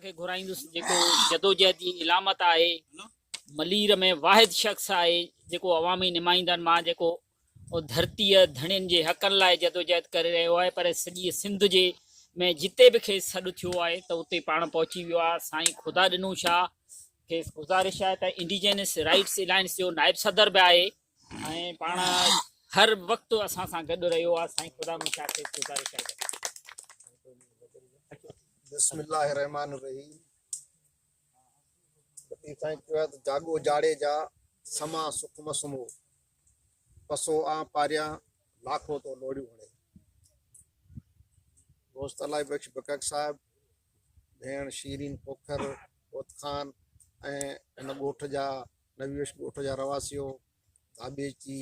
खे घुराईंदुसि जेको जदोजहद जी इलामत आहे मलीर में वाहिद शख़्स आहे जेको अवामी नुमाइंदनि मां जेको धरतीअ धणियुनि जे हक़नि लाइ जदोजहद करे रहियो आहे, पर सॼी सिंध जे में जिते बि खेसि सॾु थियो आहे त उते पाण पहुची वियो आहे। साईं ख़ुदा ॾिनूं शाह खेसि गुज़ारिश आहे त इंडीजनइस राइट्स अलائनस जो नाइब सदर बि आहे ऐं पाण हर वक़्तु असां सां गॾु रहियो आहे। साईं ख़ुदा ॾिनूं शाह खेसि गुज़ारिश आहे। बिस्मिल्लाहिर्रहमानिर्रहीम। जागो जाड़े जा समा सुख मसमो पसो आ पारिया लाखों तो लोड़ियूं हणे। दोस्त अलाई बख्श बकक साहब, भेण शीरीन पोखर ओत खान ऐं हिन ॻोठ जा नवीश ॻोठ जा रवासियो धाबेजी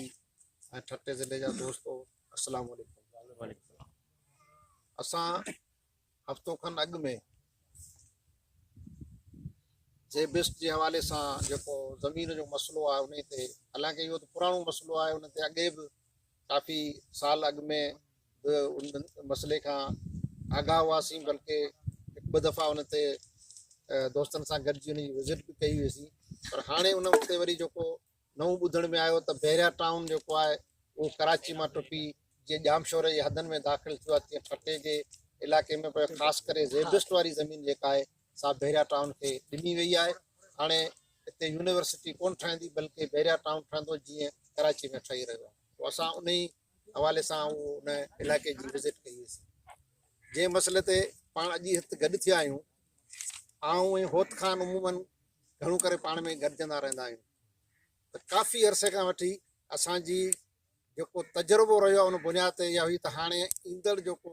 ऐं ठट्टे ज़िले जा दोस्तो, अस्सलाम वालेकुम। असां हफ़्तो खन अॻु में जेबिस्ट जे हवाले सां जेको ज़मीन जो मसइलो आहे उन ते, हालांकि इहो त पुराणो मसइलो आहे, उन ते अॻे बि काफ़ी साल अॻु में उन मसइले खां आगाह हुआसीं, बल्कि हिकु ॿ दफ़ा उन ते दोस्तनि सां गॾिजी उन जी विज़िट बि कई हुईसीं। पर हाणे उन ते वरी जेको नओं ॿुधण में आयो त बहरिया टाउन जेको आहे उहो कराची मां टुपी जीअं जामशोर जे हदनि में दाख़िल थियो आहे, तीअं ठट्टे जे इलाइक़े में पियो ख़ासि करे जेबिस्ट वारी ज़मीन जेका आहे सा बहरिया टाउन खे ॾिनी वई आहे। हाणे हिते यूनिवर्सिटी कोन ठहंदी, बल्कि बहरिया टाउन ठहंदो जीअं कराची में ठही रहियो आहे। पोइ असां उन ई हवाले सां उन इलाइक़े जी विज़िट कई हुईसीं। जंहिं मसइले ते पाण अॼु हिते गॾु थिया आहियूं, आऊं ऐं होत खान अमूमन घणो करे पाण में गॾिजंदा रहंदा आहियूं। त काफ़ी अरसे खां वठी असांजी जेको तजुर्बो रहियो आहे उन बुनियाद ते इहा हुई त हाणे ईंदड़ जेको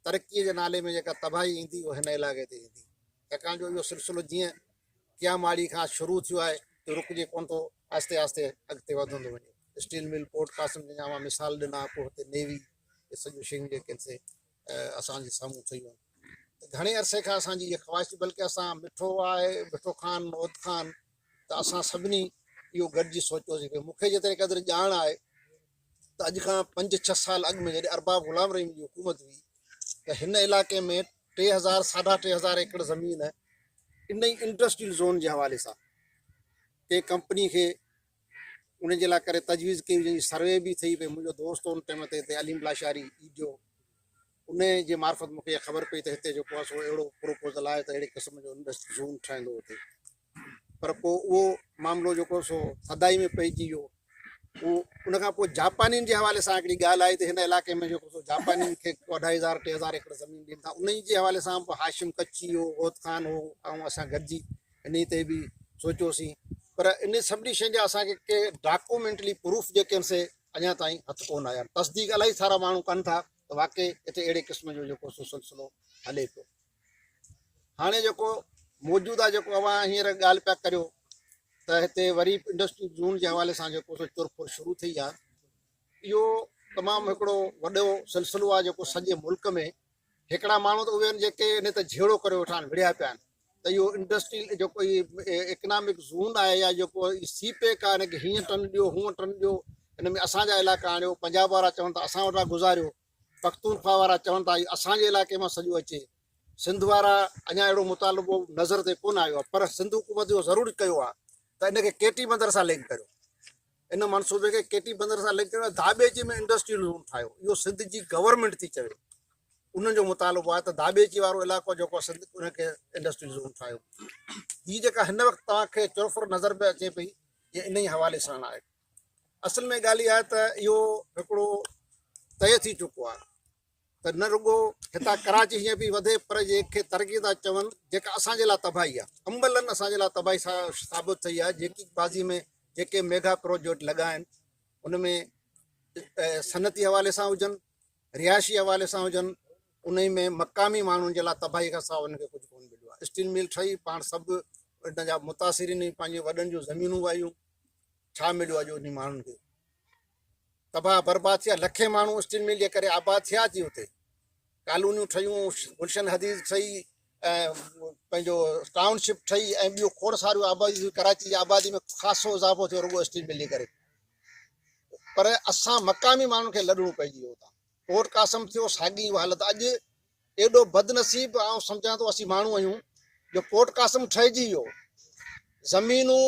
तरक़ीअ जे नाले में जेका तबाही ईंदी उहा हिन इलाइक़े ते ईंदी, छाकाणि जो इहो सिलसिलो जीअं क़यामाड़ी खां शुरू थियो आहे त रुकिजे कोन थो, आहिस्ते आहिस्ते अॻिते वधंदो वञे। स्टील मिल पोर्ट कासिम जा मां मिसाल ॾिना, पोइ हुते नेवी, इहे सॼियूं शयूं जेके से असांजे साम्हूं ठहियूं आहिनि। घणे अरसे खां असांजी इहा ख़्वाहिश, बल्कि असां मिठो आहे मिठो खान ओत खान त असां सभिनी इहो गॾिजी सोचियोसीं कि मूंखे जेतिरे क़दुरु ॼाण आहे त अॼु खां 5-6 साल अॻु में जॾहिं अरबाब ग़ुलाम रहीम जी हुकूमत हुई त हिन इलाइक़े में 3000 साढा 3000 एकड़ ज़मीन इन ई इंडस्ट्रियल ज़ोन जे हवाले सां कंहिं कंपनी खे उन जे लाइ करे तजवीज़ कई, जंहिंजी सर्वे बि थी। भई मुंहिंजो दोस्त उन टाइम ते हिते अलीम लाशारी जो उन जे मार्फत मूंखे इहा ख़बर पई त हिते जेको आहे सो अहिड़ो प्रोपोज़ल आहे त अहिड़े क़िस्म जो इंडस्ट्री ज़ोन ठहंदो हुते। पर पोइ उहो मामिलो जेको सो सदाई में पइजी वियो। उहो उन खां पोइ जापानियुनि जे हवाले सां हिकिड़ी ॻाल्हि आई त हिन इलाइक़े में जेको सो जापानियुनि खे 2500-3000 एकड़ ज़मीन ॾियनि था। उन जे हवाले सां हाशिम कच्ची हो, ओत खान हो, ऐं असां गॾिजी इन ते बि सोचियोसीं। पर इन सभिनी शइ जा असांखे के डॉक्यूमेंटली प्रूफ जेके आहिनि से अञा ताईं हथु कोन आया। तस्दीक इलाही सारा माण्हू कनि था त वाक़ई हिते अहिड़े क़िस्म जो जेको सो सिलसिलो हले पियो। हाणे जेको मौजूदा जेको अवां हींअर ॻाल्हि पिया करियो त हिते वरी इंडस्ट्री ज़ोन जे हवाले सां जेको सो चुरफुर शुरू थी आहे, इहो तमामु हिकिड़ो वॾो सिलसिलो आहे जेको सॼे मुल्क में हिकिड़ा माण्हू त उहे आहिनि जेके इन ते झेड़ो करे वेठा आहिनि, विड़िया पिया आहिनि त इहो इंडस्ट्री जेको इकनॉमिक ज़ोन आहे या जेको सी पैक आहे हिनखे हीअं टन ॾियो हूअं टन ॾियो, हिन में असांजा इलाइक़ा आणियो। पंजाब वारा चवनि था असां वटां गुज़ारियो, पख्तूनख्वा वारा चवनि था असांजे इलाइक़े मां सॼो अचे, सिंध वारा अञा अहिड़ो मुतालबो नज़र ते कोन आयो आहे। पर सिंध हुकूमत इहो ज़रूरु कयो आहे त इनखे केटी बंदर सां लिंक करियो, इन मनसूबे खे केटी बंदर सां लिंक करियो। धाबेजी में इंडस्ट्रियल ज़ोन ठाहियो, इहो सिंध जी गवर्नमेंट थी चवे, उन्हनि जो मुतालबो आहे त धाबेजी वारो इलाइक़ो जेको सिंध उनखे इंडस्ट्रियल ज़ोन ठाहियो। हीअ जेका हिन वक़्तु तव्हांखे चुरफुर नज़र में अचे पई, इहा इन ई हवाले सां आहे। असल में ॻाल्हि इहा आहे त इहो हिकिड़ो तइ थी चुको आहे त न रुॻो हितां कराची हीअं बि वधे, पर जंहिंखे तरक़ी था चवनि जेका असांजे लाइ तबाही आहे, अम्बलनि असांजे लाइ तबाही साबित थी आहे। जेकी बाज़ी में जेके मेगा प्रोजेक्ट लॻा आहिनि उन में सनती हवाले सां हुजनि, रिहायशी हवाले सां हुजनि, उन में मक़ामी माण्हुनि जे लाइ तबाही खां सवाइ उनखे कुझु कोन मिलियो आहे। स्टील मिल ठही, पाण सभु इन जा मुतासिरीन पंहिंजे वॾनि जूं ज़मीनूं वायूं, छा मिलियो आहे जो उन माण्हुनि खे? तबाह बर्बाद थिया, लखे माण्हू स्टील मिल जे करे आबाद थिया थी, हुते कॉलोनियूं ठहियूं, गुलशन हदीद ठही, पंहिंजो टाउनशिप ठही, ऐं ॿियूं खोड़ सारियूं आबादी, कराची जी आबादी में ख़ासो इज़ाफ़ो थियो रुॻो स्टील मिल जे करे। पर असां मक़ामी माण्हुनि खे लॾणो पइजी वियो था। कोट कासम थियो, साॻी हालत। अॼु एॾो बदनसीब आउं सम्झां थो असीं माण्हू आहियूं जो कोट कासम ठहिजी वियो, ज़मीनूं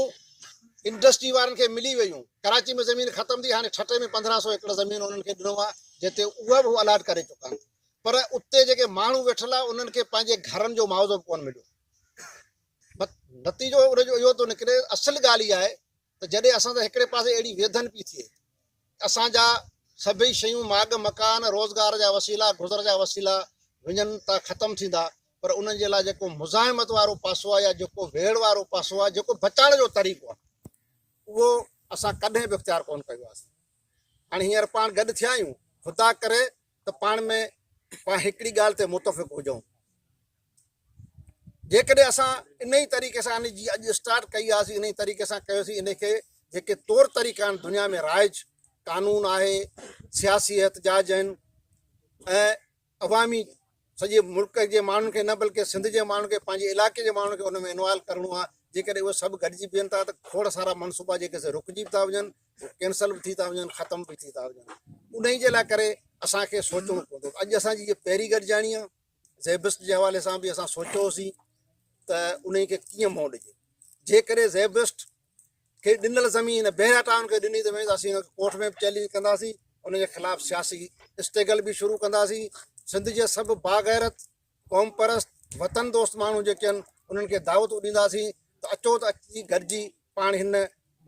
इंडस्ट्री वारनि खे मिली वियूं, कराची में ज़मीन ख़तम थी, हाणे ठटे में 1500 एकड़ ज़मीन उन्हनि खे ॾिनो आहे जिते उहा बि अलाट करे चुका आहिनि, पर उते जेके माण्हू वेठल आहे उन्हनि खे पंहिंजे घरनि जो मुआवज़ो कोन मिलियो। नतीजो उनजो इहो थो निकिरे, असल ॻाल्हि इहा आहे त जॾहिं असां त हिकिड़े पासे अहिड़ी वेधन पई थिए, असांजा सभई शयूं माॻ मकान रोज़गार जा वसीला गुज़र जा वसीला वञनि था ख़तमु थींदा, पर उन्हनि जे लाइ जेको मुज़ाहिमत वारो पासो आहे या जेको वेड़ वारो पासो आहे, जेको बचाइण जो तरीक़ो आहे, उहो असां कॾहिं बि इख़्तियार कोन कयो आहे। हाणे हींअर पाण गॾु थिया आहियूं, ख़ुदा करे त पाण में पाण हिकिड़ी ॻाल्हि ते मुतफ़िक़ हुजूं। जेकॾहिं असां इन ई तरीक़े सां जी अॼु स्टार्ट कई आहे, इन ई तरीक़े सां कयोसीं, इन खे जेके तौर तरीक़ा आहिनि दुनिया में राइज कानून आहे, सियासी एहतजाज आहिनि ऐं अवामी सॼे मुल्क जे माण्हुनि खे न बल्कि सिंध जे माण्हुनि खे पंहिंजे इलाइक़े जे माण्हुनि खे उन में इन्वॉल्व करिणो आहे। जेकॾहिं उहे सभु गॾिजी बीहनि था त खोड़ सारा मनसूबा जेके से रुकिजी था वञनि, कैंसल बि थी था वञनि, ख़तम बि थी था वञनि। उन ई जे लाइ करे असांखे सोचणो पवंदो। अॼु असांजी इहा पहिरीं गॾिजाणी आहे, ज़ेबिस्ट जे हवाले सां बि असां सोचियोसीं त उन खे कीअं मोड़ ॾिजे। जेकॾहिं ज़ेबिस्ट खे ॾिनल ज़मीन ॿाहिरियां टाउन खे ॾिनी त वेंदासीं, हुनखे कोर्ट में बि चैलेंज कंदासीं, उनजे ख़िलाफ़ु सियासी स्ट्रगल बि शुरू कंदासीं। सिंध जे सभु बाग़ैरत क़ौम परस्त वतन दोस्त माण्हू जेके आहिनि उन्हनि खे दावतूं ॾींदासीं त अचो त अची गॾिजी पाण हिन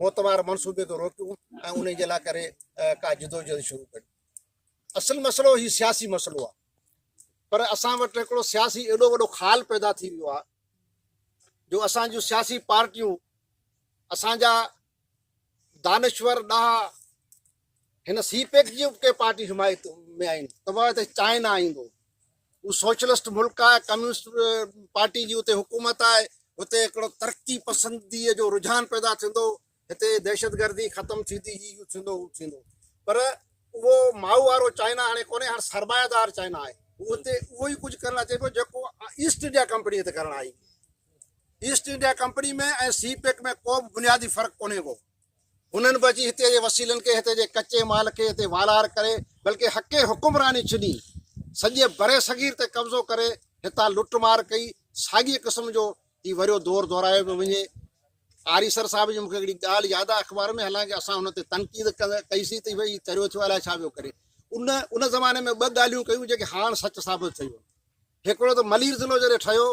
मोतबार मनसूबे खे रोकियूं ऐं उन जे लाइ करे का जिदोजहद शुरू कयूं। असल मसइलो ही सियासी मसइलो आहे, पर असां वटि हिकिड़ो सियासी एॾो वॾो ख़ाल पैदा थी वियो आहे जो असां जूं सियासी पार्टियूं, असांजा दानश्वर ॾांहुं हिन सीपेक जी के पार्टी हिमायत में आहिनि, तव्हां हिते चाइना ईंदो, उहो सोशलिस्ट मुल्क आहे, कम्यूनिस्ट पार्टी जी उते हुकूमत आहे, हुते हिकिड़ो तरक़ी पसंदीअ जो रुझान पैदा थींदो, हिते दहशतगर्दी ख़तमु थींदी, हीउ थींदो हू थींदो। पर उहो माऊ वारो चाइना हाणे कोन्हे, हाणे सरमायादार चाइना आहे, उते उहो ई कुझु करणु अचे पियो जेको ईस्ट इंडिया कंपनी हिते करणु आई। ईस्ट इंडिया कंपनी में ऐं सीपेक में को बि बुनियादी फ़र्क़ु कोन्हे को। उन्हनि बि अची हिते जे वसीलनि खे, हिते जे कचे माल खे हिते वालार करे, बल्कि हक़े हुकुमरानी छॾी, सॼे बरे सगीर ते कब्ज़ो करे हितां लुटमार कई। साॻी क़िस्म जो ही वरियो दौरु दोहरायो पियो वञे। आरीसर साहिब जी मूंखे हिकिड़ी ॻाल्हि यादि आहे अख़बार में, हालांकि असां हुन ते तनक़ीद कईसीं त भई चरियो थियो अलाए छा पियो करे। उन ज़माने में ॿ ॻाल्हियूं कयूं जेके हाणे सच साबित थियूं। हिकिड़ो त मलीर ज़िलो जॾहिं ठहियो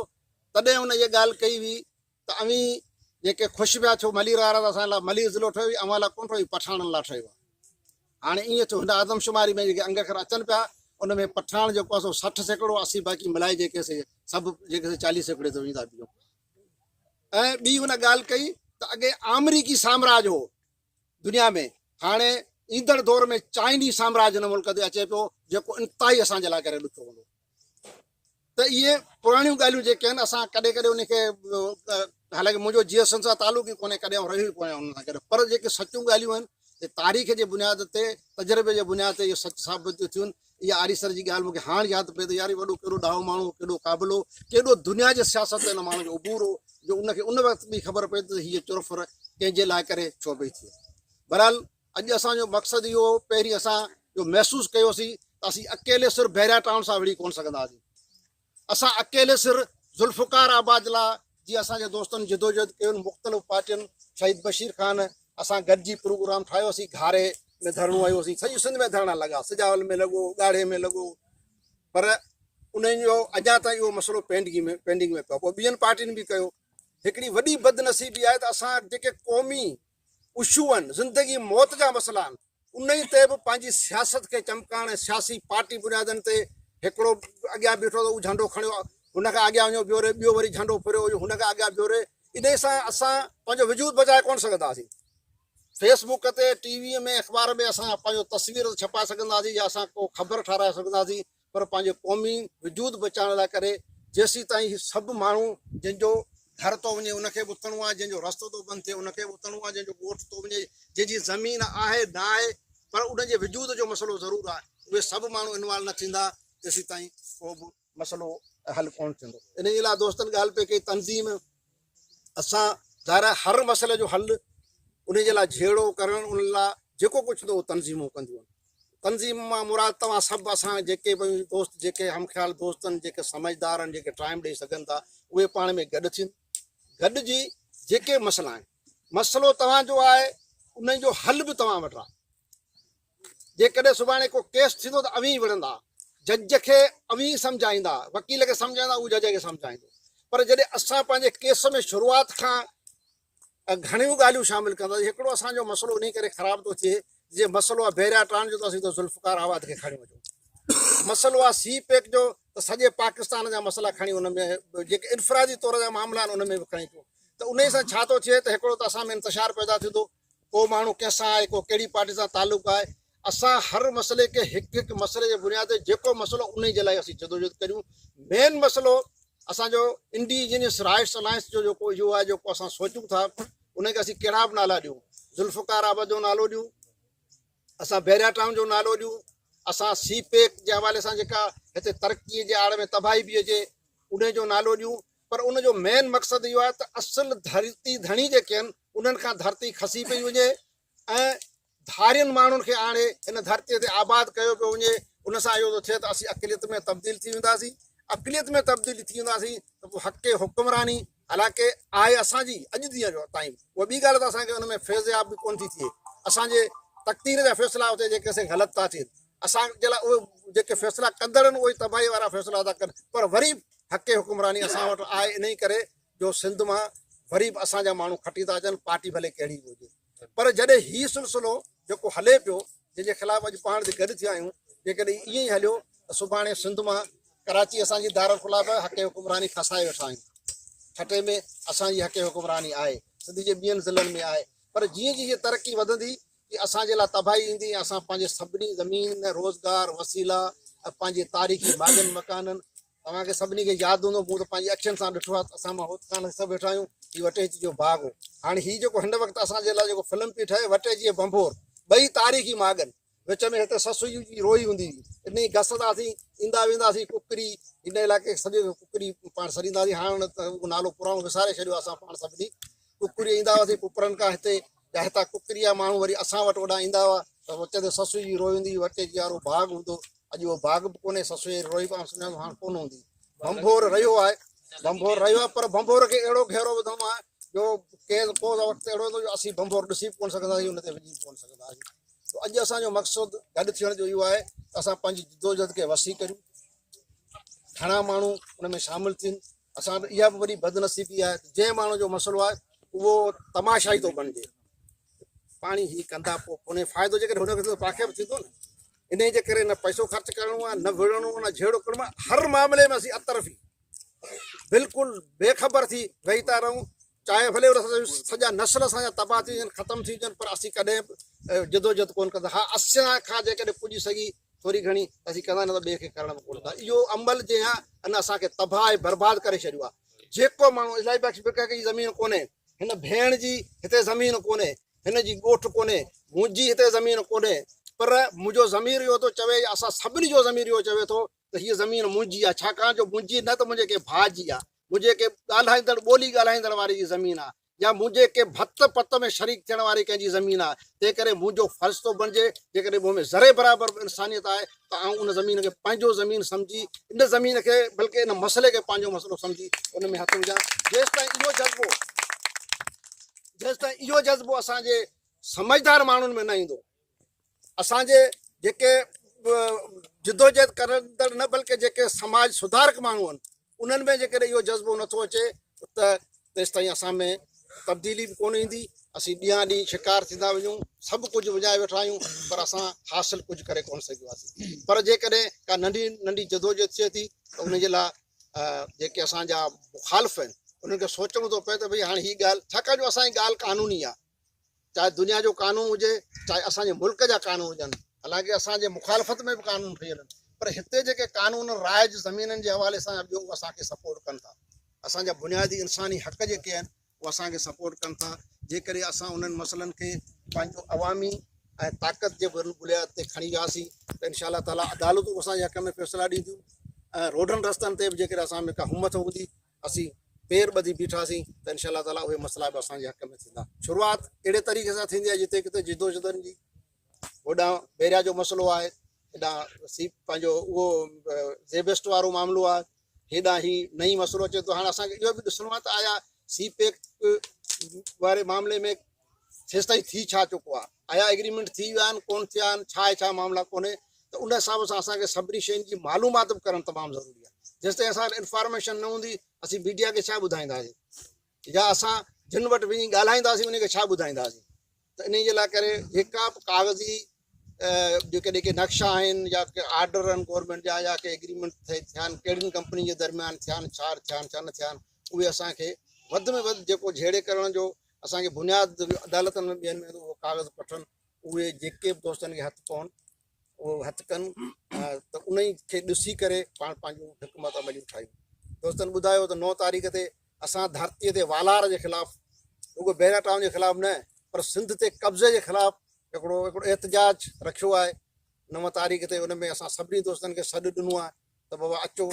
तॾहिं हुन इहा ॻाल्हि कई हुई त अवी जेके ख़ुशि पिया थियो मलीर वारा, त असां लाइ मलीर ज़िलो ठहियो, अव्हां लाइ कोन ठहियो, पठाणनि लाइ ठहियो आहे। हाणे ईअं थियो, हिन आदमशुमारी में जेके अंग अखर अचनि पिया उन में पठाण जेको आहे सो 60 सैकड़ो, 80 बाक़ी मिलाए जेके से सभु जेके 40 सैकड़े ते वेंदा पियो। ऐं ॿी हुन ॻाल्हि कई त अॻे अमरीकी साम्राज्य हो दुनिया में, हाणे ईंदड़ दौर में चाइनीज़ साम्राज्य हिन मुल्क ते अचे पियो जेको इंतिहाई असांजे लाइ करे ॾुखियो हूंदो। त इहे पुराणियूं ॻाल्हियूं जेके आहिनि असां कॾहिं कॾहिं उनखे, हालांकि मुंहिंजो जीएसएन सां तालुक़ु ई कोन्हे, कॾहिं रहियो ई कोन्हे उन सां गॾु, पर जेके सचियूं ॻाल्हियूं आहिनि तारीख़ जे बुनियाद ते, तजुर्बे जे बुनियाद ते इहे सच साबित थियूं आहिनि। इहा आरीसर जी ॻाल्हि मूंखे हाणे यादि पए त यार वॾो कहिड़ो ॾाहो माण्हू, केॾो क़ाबिल हो, केॾो दुनिया जे सियासत ते हिन माण्हू जो उबूर हो, जो उनखे उन वक़्तु बि ख़बर पए त हीअ चुरफ़ कंहिंजे लाइ करे छो पई थिए। बहरहाल अॼु असांजो मक़सदु इहो, पहिरीं असां जो महसूसु कयोसीं त असीं अकेले सिर्फ़ु बहरिया टाउन सां विड़ी कोन सघंदासीं। असां अकेले सिर्फ़ु ज़ुल्फ़कार आबाद लाइ जीअं असांजे दोस्तनि जिदोजहद कयो, मुख़्तलिफ़ पार्टियुनि, शहीद बशीर ख़ान, असां गॾिजी प्रोग्राम ठाहियोसीं, घारे में धरणो आयोसीं, सॼी सिंध में धरणा लॻा, सिजावल में लॻो, ॻाढ़े में लॻो, पर उन्हनि जो अञा ताईं इहो मसइलो पेंडिंग में पियो। पोइ ॿियनि पार्टियुनि बि कयो। हिकिड़ी वॾी बदनसीबी आहे त असां जेके क़ौमी इशू आहिनि, ज़िंदगी मौत जा मसइला आहिनि, उन ई ते बि पंहिंजी सियासत खे चमकाइण, सियासी पार्टी बुनियादनि ते हिकिड़ो अॻियां बीठो त उहो झंडो खणियो, हुनखां अॻियां वञो ॿियो वरी झंडो फिरियो, हुनखां अॻियां ॿियो रे, इन सां असां पंहिंजो वजूद बचाए कोन सघंदासीं। फेसबुक ते, टीवीअ में, अख़बार में असां पंहिंजो तस्वीर छपाए सघंदासीं या असां को ख़बर ठाराए सघंदासीं, पर पंहिंजे क़ौमी वजूद बचाइण लाइ करे जेसीं ताईं सभु माण्हू जंहिंजो घर थो वञे उनखे बि उथणो आहे, जंहिंजो रस्तो थो बंदि थिए उनखे बि उथणो आहे, जंहिंजो ॻोठ थो वञे, जंहिंजी ज़मीन आहे न आहे, पर उनजे वजूद जो मसइलो ज़रूरु आहे, उहे सभु माण्हू इन्वॉल्व न थींदा तेसीं ताईं को बि मसइलो हल कोन थींदो। इन जे लाइ दोस्तनि ॻाल्हि पई कई तंज़ीम, असां ज़ाहिर हर मसइले जो हल उन जे लाइ झेड़ो करणु, उन लाइ जेको कुझु थो तंज़ीमूं कंदियूं आहिनि। तंज़ीम मां मुराद तव्हां सभु असां जेके बि दोस्त, जेके हमख़्याल दोस्त आहिनि, जेके समझदार आहिनि, जेके टाइम ॾेई सघनि था, उहे पाण में गॾु थियनि, गॾिजी जेके मसइला आहिनि, मसइलो तव्हांजो आहे उन जो हल बि तव्हां वटि आहे। जेकॾहिं सुभाणे को केस थींदो त अवी विढ़ंदा, जज खे अवी सम्झाईंदा, वकील खे सम्झाईंदा, उहो जज खे सम्झाईंदो। पर जॾहिं असां पंहिंजे केस में शुरूआत खां घणियूं ॻाल्हियूं शामिलु कंदासीं, हिकिड़ो असांजो मसइलो इन करे ख़राबु थो थिए, जीअं मसइलो आहे बहिरिया ट्रान जो त असीं त ज़ुल्फ़कार आवाज़ खे खणी वञूं, मसइलो आहे सी पैक जो त सॼे पाकिस्तान जा मसइला खणी उन में जेके इनफ़रादी तौर जा मामला आहिनि उन में बि खणी अचूं, त उन सां छा थो थिए त हिकिड़ो त असां में इंतशार पैदा थींदो, को माण्हू कंहिंसां आहे, को कहिड़ी पार्टी सां तालुक़ु आहे। असां हर मसइले खे हिकु हिकु मसइले जे बुनियाद ते जेको मसइलो उन जे लाइ असीं जदोजहद करियूं। मेन मसइलो असांजो इंडीजनइस राइट्स अलाइंस जो जेको इहो आहे, जेको असां सोचूं था उनखे असीं कहिड़ा बि नाला ॾियूं, ज़ुल्फ़कार आबाद जो नालो ॾियूं, असां बहिरिया टाउन जो नालो ॾियूं, असां सी पैक जे हवाले सां जेका हिते तरक़ीअ जे आड़ में तबाही बि अचे उन जो नालो ॾियूं, पर उन जो मेन मक़सदु इहो आहे त असुलु धरती धणी जेके आहिनि उन्हनि खां धरती खसी पई वञे ऐं धारियुनि माण्हुनि खे आणे हिन धरतीअ ते आबाद कयो पियो वञे। उन सां इहो थो थिए त असीं अक़लियत में तब्दील थी वेंदासीं, अक़लियत में तब्दीली थी वेंदासीं त पोइ हक़ हुकुमरानी हालांकि आहे असांजी अॼु ॾींहं जो ताईं, उहा ॿी ॻाल्हि त असांखे हुन में फैज़याब बि कोन थी थिए, असांजे तक़दीर जा फ़ैसिला हुते जेके असां ग़लति था थियनि, असांजे लाइ उहे जेके फ़ैसिला कंदड़ आहिनि उहे तबाही वारा फ़ैसिला था कनि, पर वरी हक़ हुकुमरानी असां वटि आहे इन ई करे जो सिंध मां वरी बि असांजा माण्हू खटी था अचनि, पार्टी भले कहिड़ी बि हुजे। पर जॾहिं हीउ सिलसिलो जेको हले पियो, जंहिंजे ख़िलाफ़ु अॼु पाण ते गॾु थिया आहियूं, जेकॾहिं ईअं ई हलियो त सुभाणे सिंध मां कराची असांजी दारुल ख़िलाफ़ आहे, हक़ हुकुमरानी खसाए वेठा आहियूं, ठटे में असांजी हक़ हुकुमरानी आहे, सिंध जे ॿियनि ज़िलनि में आहे। पर जीअं जीअं तरक़ी वधंदी कि असांजे लाइ तबाही ईंदी, असां पंहिंजे सभिनी ज़मीन रोज़गार वसीला पंहिंजे तारीख़ी मागनि मकाननि, तव्हांखे सभिनी खे यादि हूंदो, मूं त पंहिंजी अखियुनि सां ॾिठो आहे, असां मां होतकान सभु वेठा आहियूं, हीउ वटेजी जो बाग़ हो। हाणे हीउ जेको हिन वक़्तु असांजे लाइ जेको फिल्म पई ठहे वटेजी बंभोर, ॿई तारीख़ी मागनि, विच में हिते ससु जी रोई हूंदी हुई, इन ई घसंदासीं ईंदा वेंदासीं, कुकरी हिन इलाइक़े सॼे कुकरी पाण सरींदासीं, हाणे त उहो नालो पुराणो विसारे छॾियो असां पाण सभिनी, कुकरी ईंदा हुआसीं पुपरनि खां हिते, या हितां कुकरी जा माण्हू वरी असां वटि होॾां ईंदा हुआ त विच ते ससु जी रोई हूंदी, वटेजी वारो बाग़ हूंदो, अॼु उहो बाग़ बि कोन्हे, ससु जी रोई पाण सुञाणो हाणे कोन हूंदी, बंभोर रहियो आहे, बंभोर रहियो आहे, पर बंभोर खे अहिड़ो घेरो विधो आहे जो केरु को वक़्तु अहिड़ो हूंदो जो असीं बंभोर ॾिसी बि कोन सघंदासीं, हुन ते विझी कोन सघंदासीं। अॼु असांजो मक़सदु गॾु थियण जो इहो आहे त असां पंहिंजी जदोजहद खे वसी करियूं, घणा माण्हू हुन में शामिलु थियनि। असां वटि इहा बि वॾी बदनसीबी आहे, जंहिं माण्हू जो मसइलो आहे उहो तमाशाई थो बणिजे, पाणी ही कंदा पोइ उन फ़ाइदो जेकॾहिं हुनखे थींदो तव्हांखे बि थींदो न, इन जे करे न पैसो ख़र्चु करिणो आहे, न विढ़णो, न झेड़ो करिणो आहे, हर मामले में असीं अतरफ़ी बिल्कुलु बेख़बर थी वेही था रहूं, चाहे भले सॼा नस्ल असांजा तबाह थी वञनि, ख़तमु थी वञनि, पर असीं कॾहिं बि जदोजहद कोन कंदा। हा, असां खां जेकॾहिं पुॼी सघी थोरी घणी असीं कंदा, न त ॿिए खे करण में कोन था। इहो अमल जे अञा असांखे तबाह ऐं बर्बादु करे छॾियो आहे। जेको माण्हू इलाही बख़्श जी ज़मीन कोन्हे, हिन भेण जी हिते ज़मीन कोन्हे, हिन जी ॻोठ कोन्हे, मुंहिंजी हिते ज़मीन कोन्हे, पर मुंहिंजो ज़मीर इहो थो चवे, असां सभिनी जो ज़मीर इहो चवे थो त हीअ ज़मीन मुंहिंजी आहे, छाकाणि जो मुंहिंजी न त मुंहिंजे के भाउ जी आहे, मुंहिंजे के ॻाल्हाईंदड़ ॿोली ॻाल्हाईंदड़ वारी जी ज़मीन आहे, या मुंहिंजे के भत पत में शरीक थियण वारी कंहिंजी ज़मीन आहे। तंहिं करे मुंहिंजो फ़र्ज़ु थो बणिजे, जेकॾहिं मूं में ज़रे बराबरि इंसानियत आहे त आउं उन ज़मीन खे पंहिंजो ज़मीन सम्झी, इन ज़मीन खे बल्कि इन मसइले खे पंहिंजो मसइलो सम्झी उन में हथु विझां। जेसिताईं इहो जज़्बो असांजे समझदार माण्हुनि में न ईंदो, असांजे जेके जिदोजहद करंदड़ न बल्कि जेके समाज सुधारक माण्हू आहिनि उन्हनि में जेकॾहिं इहो जज़्बो नथो अचे त तेसिताईं असां में तब्दीली बि कोन ईंदी। असीं ॾींहं ॾींहुं शिकार थींदा वञूं, सभु कुझु विञाए वेठा आहियूं, पर असां हासिलु कुझु करे कोन सघियासीं। पर जेकॾहिं का नंढी नंढी जदोजहद थिए थी त उनजे लाइ जेके असांजा मुखालिफ़ आहिनि उन्हनि खे सोचणो थो पए त भई हाणे हीअ ॻाल्हि, छाकाणि जो असांजी ॻाल्हि कानूनी आहे, चाहे दुनिया जो कानून हुजे, चाहे असांजे मुल्क जा कानून हुजनि, हालांकि असांजे मुखालफ़त में बि कानून ठहियल आहिनि, पर हिते जेके कानून राइज ज़मीननि जे हवाले सां ॿियो असांखे सपोर्ट कनि था, असांजा बुनियादी इंसानी हक़ जेके आहिनि उहे असांखे सपोर्ट कनि था। जेकॾहिं असां उन्हनि मसइलनि खे पंहिंजो अवामी ऐं ताक़त जे बुनियाद ते खणी वियासीं त इनशा ताला अदालतूं असांजे हक़ में फ़ैसिला ॾींदियूं, ऐं रोडनि रस्तनि ते बि जेकॾहिं असां में का हुमत हूंदी, असीं पेर ॿधी बीठासीं त इनशा ताला उहे मसइला बि असांजे हक़ में थींदा। शुरूआति अहिड़े तरीक़े सां थींदी आहे जिते किथे जिदोजहदनि जी, होॾां बेरिया जो मसइलो आहे, हेॾां पंहिंजो उहो ज़ेबेस्ट वारो मामिलो आहे, हेॾां ई नई मसइलो अचे थो। हाणे असांखे इहो बि ॾिसणो आहे त आया सी पैक वारे मामले में तेसि ताईं थी छा चुको आहे, आया एग्रीमेंट थी विया आहिनि कोन थिया आहिनि, छा आहे छा मामला कोन्हे, त उन हिसाब सां असांखे सभिनी शयुनि जी मालूमात बि करणु तमामु ज़रूरी आहे। जेसि ताईं असां इंफॉर्मेशन न हूंदी असीं मीडिया खे छा ॿुधाईंदासीं, या असां जिन वटि वञी ॻाल्हाईंदासीं उनखे छा ॿुधाईंदासीं। त इन जे लाइ करे जेका बि कागज़ी जेके जेके नक्शा आहिनि या के आर्डर आहिनि गवर्नमेंट जा या के एग्रीमेंट थिया आहिनि कहिड़ियुनि कंपनी जे दरमियान थिया आहिनि, छा थिया आहिनि छा न थिया आहिनि, उहे असांखे वधि में वधि जेको झेड़े करण जो असांखे बुनियाद अदालतनि में ॿियनि में उहो कागज़ पठनि, उहे जेके बि दोस्तनि खे हथु पवनि उहो हथु कनि, त उन खे ॾिसी करे पाण पंहिंजूं हिकमत अमलियूं ठाहियूं। दोस्तनि ॿुधायो त 9 तारीख़ ते असां धरतीअ ते वालार जे ख़िलाफ़ु, रुॻो बैरा टाउन जे ख़िलाफ़ु न पर सिंध ते कब्ज़े जे ख़िलाफ़ु हिकिड़ो एहतजाज रखियो आहे 9 तारीख़ ते। उन में असां सभिनी दोस्तनि खे सॾु ॾिनो आहे त बाबा अचो,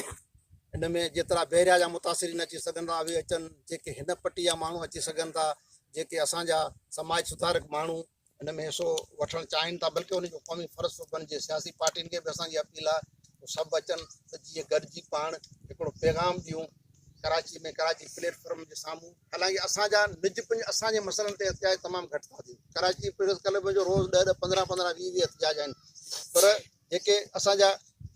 इन में जेतिरा बैरिया जा मुतासिरीन अची सघनि था उहे अचनि, जेके हिन पटी जा माण्हू अची सघनि था, जेके असांजा समाज सुधारक माण्हू हिन में हिसो वठणु चाहिनि था, बल्कि उनजो क़ौमी फ़र्ज़ु थो बणिजे। सियासी पार्टियुनि खे बि असांजी अपील आहे उहे सभु अचनि त जीअं गॾिजी पाण हिकिड़ो पैगाम ॾियूं कराची में, कराची प्लेटफॉर्म जे साम्हूं। हालांकि असांजा निज पंहिंजे असांजे मसइलनि ते एहतिजाज तमामु घटि था थियनि। कराची प्रेस क्लब जो रोज़ु 10 15 15 20 एहतिजाज आहिनि, पर जेके असांजा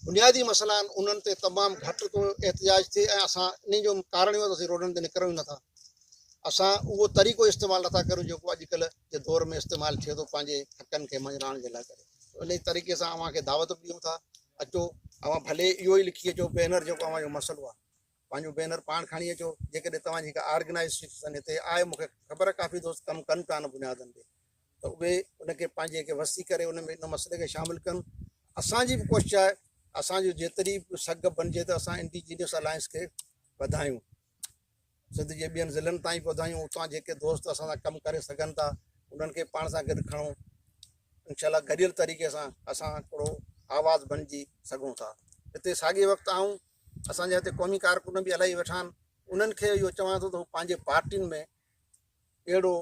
बुनियादी मसइला आहिनि उन्हनि ते तमामु घटि थो एहतिजाज थिए ऐं असां इन जो कारण इहो असीं रोडनि ते निकिरूं नथा। असां उहो तरीक़ो इस्तेमालु नथा करूं जेको अॼुकल्ह जे दौर में इस्तेमालु थिए थो पंहिंजे हक़नि खे मञाइण जे लाइ करे। उन तरीक़े सां अव्हांखे दावत बि ॾियूं था, अचो अव्हां भले इहो ई लिखी अचो बैनर जेको अव्हांजो मसइलो आहे, पंहिंजो बैनर पाण खणी अचो। जेकॾहिं तव्हांजी का ऑर्गेनाइज़ेशन हिते आहे, मूंखे ख़बर आहे काफ़ी दोस्त कमु कनि था न बुनियादनि ते, त उहे उनखे पंहिंजे खे वसी करे उन में इन मसइले खे शामिलु कनि। असांजी बि कोशिशि आहे असांजो जेतिरी बि सघ बणिजे त असां इंडीजनइस अलाइंस खे वधायूं, सिंध जे ॿियनि ज़िलनि ताईं वधायूं। उतां जेके दोस्त असां सां कमु करे सघनि था उन्हनि खे पाण सां गॾु खणूं, इनशाला गॾियल तरीक़े सां असां हिकिड़ो आवाज़ बणिजी सघूं था। हिते साॻिए वक़्तु आऊं असांजे हिते क़ौमी कारकुन बि इलाही वेठा आहिनि, उन्हनि खे इहो चवां थो त हू पंहिंजे पार्टियुनि में अहिड़ो,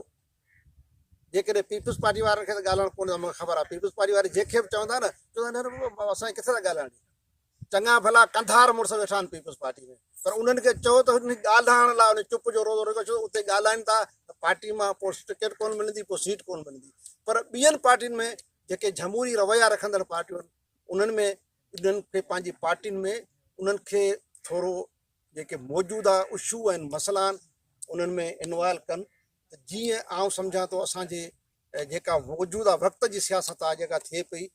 जेकॾहिं पीपुल्स पार्टी वारनि खे त ॻाल्हाइणु कोन्हे, मूंखे ख़बर आहे पीपुल्स पार्टी वारे जंहिंखे बि चवंदा न चवंदा आहिनि असांखे किथे था ॻाल्हाइण, चङा भला कंधार मुड़ुस वेठा आहिनि पीपुल्स पार्टी में, पर उन्हनि खे चओ त उन ॻाल्हाइण लाइ उन चुप जो रोज़ो रोज़ो छो उते ॻाल्हाइनि था त पार्टी मां पोइ टिकट कोन मिलंदी, पोइ सीट कोन मिलंदी। पर ॿियनि पार्टियुनि में जेके जमहूरी रवैया रखंदड़ पार्टियूं आहिनि उन्हनि में उन्हनि खे पंहिंजी पार्टियुनि में उन्हनि खे थोरो जेके मौजूदा इशू आहिनि मसइला आहिनि उन्हनि में इन्वॉल्व कनि, त जीअं आउं सम्झां थो असांजे जेका मौजूदा वक़्त जी सियासत आहे जेका थिए पई।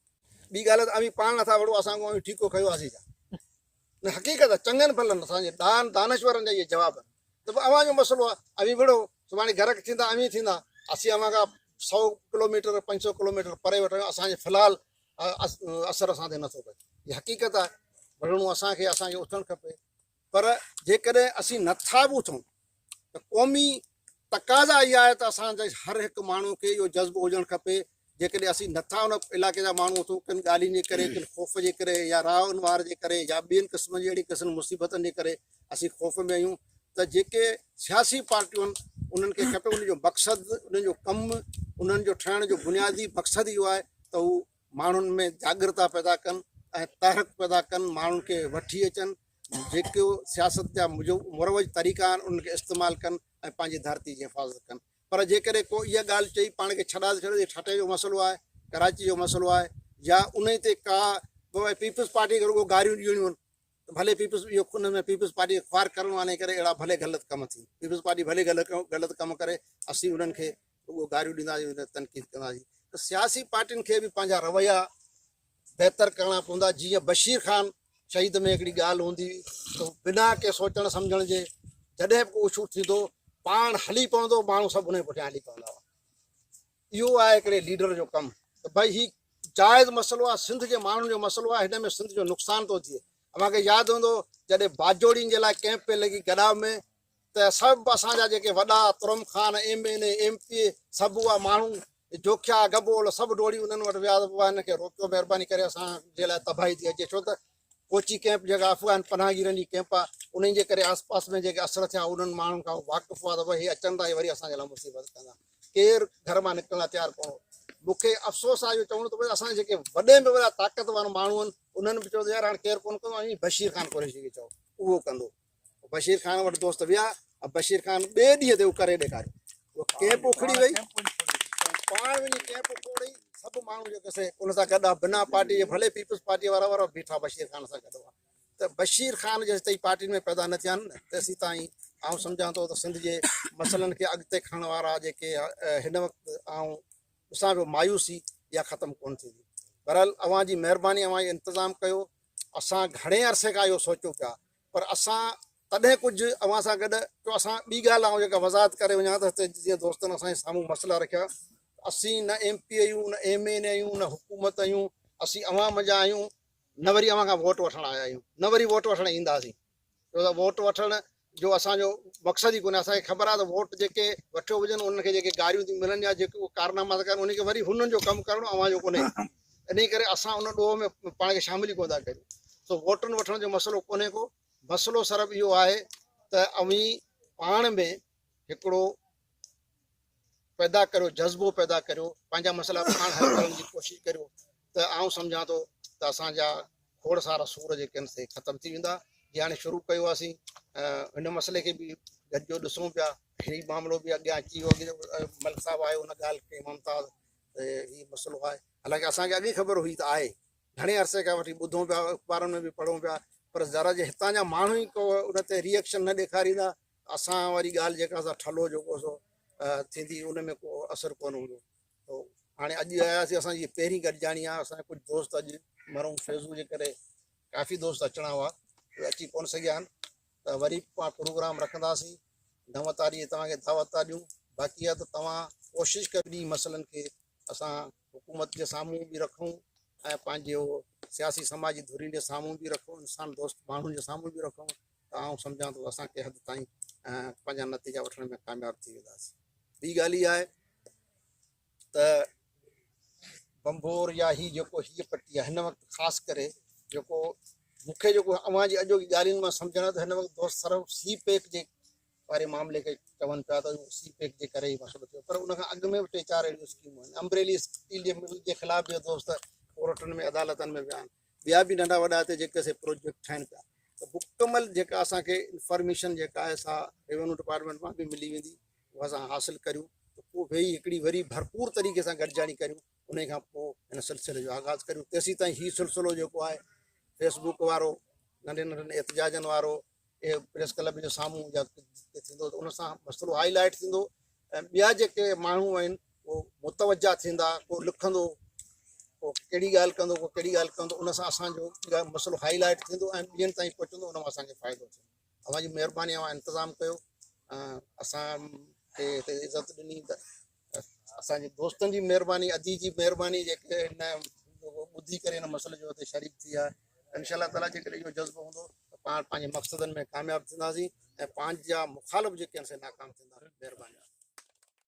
ॿी ॻाल्हि त अवी पाण नथा वठो, असां ठीको कयो आहे छा, न हक़ीक़त आहे चङनि भलनि असांजे दानश्वरनि जा इहे जवाब आहिनि। त अव्हांजो मसइलो आहे अवी विढ़ो, सुभाणे घर थींदा अवी थींदा, असीं अव्हां खां 100 किलोमीटर 500 किलोमीटर परे वठूं, असांजे फ़िलहालु असरु असां ते नथो पए। इहा हक़ीक़त आहे, विढ़णो असांखे उथणु खपे। पर जेकॾहिं असीं नथा बि उथूं त क़ौमी तक़ाज़ा इहा आहे त असांजे हर हिकु माण्हू खे इहो जज़्बो हुजणु खपे। जेकॾहिं असीं नथा उन इलाइक़े जा माण्हू उथूं किन ॻाल्हियुनि जे करे, किन ख़ौफ़ जे करे या राह अनवार जे करे या ॿियनि क़िस्म जी अहिड़ी क़िस्म मुसीबतनि जे करे असीं ख़ौफ़ में आहियूं, त जेके सियासी पार्टियूं आहिनि उन्हनि खे खपे उनजो मक़सदु, उन्हनि जो कमु, उन्हनि जो ठहिण जो बुनियादी मक़सदु इहो आहे त हू माण्हुनि में जागृता पैदा कनि ऐं तहरीक पैदा कनि, माण्हुनि खे वठी अचनि, जेको सियासत जा मुरवज तरीक़ा आहिनि उन्हनि खे इस्तेमालु कनि ऐं पंहिंजी धरती जी हिफ़ाज़त कनि। पर जेकॾहिं को इहा ॻाल्हि चई पाण खे छॾा छॾे ठटे जो मसइलो आहे, कराची जो मसइलो आहे, या उन ते का पीपुल्स पार्टी खे रुॻो गारियूं ॾियणियूं आहिनि, त भले पीपुल्स इहो उन में पीपुल्स पार्टी खे ख़्वार करण आने करे अहिड़ा भले ग़लति कम थी, पीपुल्स पार्टी भले ग़लति कमु करे, असीं उन्हनि खे रुॻो गारियूं ॾींदासीं, तनक़ीद कंदासीं। त सियासी पार्टियुनि खे बि पंहिंजा रवैया बहितर करणा पवंदा। जीअं बशीर ख़ान शहीद में हिकिड़ी ॻाल्हि हूंदी त बिना के सोचण सम्झण जे जॾहिं बि को इशू थींदो पाण हली पवंदो, माण्हू सभु उन जे पुठियां हली पवंदा हुआ। इहो आहे हिकिड़े लीडर जो कमु। त भई हीउ जाइज़ मसइलो आहे, सिंध जे माण्हुनि जो मसइलो आहे, हिन में सिंध जो नुक़सानु थो थिए। अव्हांखे यादि हूंदो जॾहिं बाजोड़ियुनि जे लाइ कैंप पे लॻी गडाव में, त सभु असांजा जेके वॾा तुरम ख़ान MNA MP सभु उहा माण्हू जोखिया गबोल सभु डोड़ी उन्हनि वटि विया, हिनखे रोकियो, महिरबानी करे असांजे लाइ तबाही थी अचे। छो त कोची कैंप जेका अफ़गान पनाहगीरनि जी कैंप आहे उन जे करे आसपास में जेके असर थिया उन्हनि माण्हुनि खां वाक़ुफ़ु आहे त भई अचनि था, वरी असांजे लाइ मुसीबत कंदा, केरु घर मां निकिरण लाइ तयारु कोन्हो। मूंखे अफ़सोस आहे इहो चवणो त भई असांजे जेके वॾे में वॾा ताक़तवर माण्हू आहिनि उन्हनि बि चयो त यार हाणे केरु कोन कंदो, बशीर ख़ान कुरैशी खे चओ उहो कंदो। बशीर खान वटि दोस्त विया, बशीर खान ॿिए ॾींहं ते उहो करे ॾेखारियो, उहो कैंप उखड़ी वई, पाण वञी कैंप उखड़ी, सभु माण्हू जेके से उन सां गॾु आहे, बिना पार्टी जे, भले पीपल्स पार्टी वारा बीठा बशीर खान सां गॾु हुआ। त बशीर खान जेसि ताईं पार्टियुनि में पैदा न थिया आहिनि तेसि ताईं आउं सम्झां थो त सिंध जे मसइलनि खे अॻिते खणण वारा जेके हिन वक़्तु आउं ॾिसां पियो मायूसी इहा ख़तमु कोन थींदी। बहरहाल अव्हां जी महिरबानी, अव्हां इहो इंतज़ामु कयो। असां घणे अरसे खां इहो सोचियो पिया, पर असां तॾहिं कुझु अव्हां सां गॾु जो असां ॿी ॻाल्हि आऊं जेका वज़ाहत करे वञा त जीअं दोस्तनि असांजे साम्हूं मसइला रखिया, असीं न MP आहियूं, न MN आहियूं, न हुकूमत आहियूं, असीं अवाम जा आहियूं, न वरी अव्हां खां वोट वठणु आया आहियूं, न वरी वोट वठणु ईंदासीं, छो त वोट वठण जो असांजो मक़सदु ई कोन्हे। असांखे ख़बर आहे त वोट जेके वठियो हुजनि उनखे जेके गारियूं थियूं मिलनि या जेके कारनामा था कनि उनखे वरी हुननि जो कमु करणो अव्हां जो कोन्हे, इन करे असां उन ॾोह में पाण खे शामिल ई कोन था करियूं। सो वोटनि वठण जो मसइलो कोन्हे को, मसइलो सिर्फ़ु इहो आहे त अव्हीं पाण में हिकिड़ो पैदा करियो, जज़्बो पैदा करियो, पंहिंजा मसइला पाण हल करण जी कोशिशि करियो, त आउं सम्झां थो त असांजा खोड़ सारा सूर जेके आहिनि से ख़तमु थी वेंदा। जीअं हाणे शुरू कयो हुआसीं, हिन मसइले खे बि गॾिजो ॾिसूं पिया, हीउ मामिलो बि अॻियां अची वियो, मलिक साहिबु आयो, हुन ॻाल्हि खे मुमताज़ हीउ मसइलो आहे, हालांकि असांखे अॻे ख़बर हुई त आहे, घणे अरसे खां वठी ॿुधूं पिया, अख़बारुनि में बि पढ़ूं पिया, पर ज़रा जे हितां जा माण्हू ई को उन ते रिएक्शन न ॾेखारींदा, असां वरी ॻाल्हि जेका असां ठलो जेको सो थींदी उन में को असरु कोन हूंदो। त हाणे अॼु आयासीं, असांजी पहिरीं गॾिजाणी आहे, असांजा कुझु दोस्त अॼु मरूं फैज़ू जे करे काफ़ी दोस्त अचणा हुआ, उहे अची कोन सघिया आहिनि, त वरी पाण प्रोग्राम रखंदासीं। 9 तारीख़ तव्हांखे दावत था ॾियूं। बाक़ी आहे त तव्हां कोशिशि कयो ॿी मसइलनि खे असां हुकूमत जे साम्हूं बि रखूं ऐं पंहिंजो सियासी समाजी धुरी जे साम्हूं बि रखूं, इंसान दोस्त माण्हुनि जे साम्हूं बि रखूं, त आउं सम्झां थो असां कंहिं हद ताईं पंहिंजा नतीजा वठण में कामयाबु थी वेंदासीं। ॿी ॻाल्हि इहा आहे त बंबोर या हीअ पटी आहे, हिन वक़्तु ख़ासि करे जेको मूंखे जेको अव्हां जी अॼोकी ॻाल्हियुनि मां सम्झणो त हिन वक़्तु दोस्त सिर्फ़ु CPEC जे वारे मामले खे चवनि पिया त CPEC जे करे ई मसइलो थियो, पर उनखां अॻु में बि 3-4 अहिड़ियूं स्कीमूं आहिनि। अम्बरेली स्टील जे मिल जे ख़िलाफ़ बि दोस्त कोर्टनि में अदालतनि में विया आहिनि, ॿिया बि नंढा वॾा हिते जेके से प्रोजेक्ट ठहनि पिया, त मुकमल जेका असांखे इंफॉर्मेशन जेका आहे सा रेवेन्यू डिपार्टमेंट मां बि मिली वेंदी, उहा असां हासिलु करियूं, त पोइ वेही हिकिड़ी वरी भरपूर तरीक़े सां गॾिजाणी करियूं, उन खां पोइ हिन सिलसिले जो आगाज़ करियूं। तेसीं ताईं हीउ सिलसिलो जेको आहे फेसबुक वारो, नंढे नंढे एहतजाजनि वारो, इहे प्रेस क्लब जे साम्हूं या थींदो त उन सां मसइलो हाईलाइट थींदो, ऐं ॿिया जेके माण्हू आहिनि उहो मुतवजा थींदा, को लिखंदो, को कहिड़ी ॻाल्हि कंदो, को कहिड़ी ॻाल्हि कंदो, उन सां असांजो मसइलो हाईलाइट थींदो ऐं ॿियनि ताईं पहुचंदो, उन मां असांखे फ़ाइदो थींदो। अव्हांजी महिरबानी, अव्हां इंतज़ामु कयो, असांखे हिते इज़त ॾिनी, त असांजे दोस्तनि जी महिरबानी, अदी जी महिरबानी, जेके हिन ॿुधी करे हिन मसइले जो हिते शरीक थी आहे। इंशाअल्लाह ताला जेकॾहिं इहो जज़्बो हूंदो त पाण पंहिंजे मक़सदनि में कामयाबु थींदासीं ऐं पंहिंजा मुखालिफ़ जेके आहिनि से नाकाम थींदा। महिरबानी।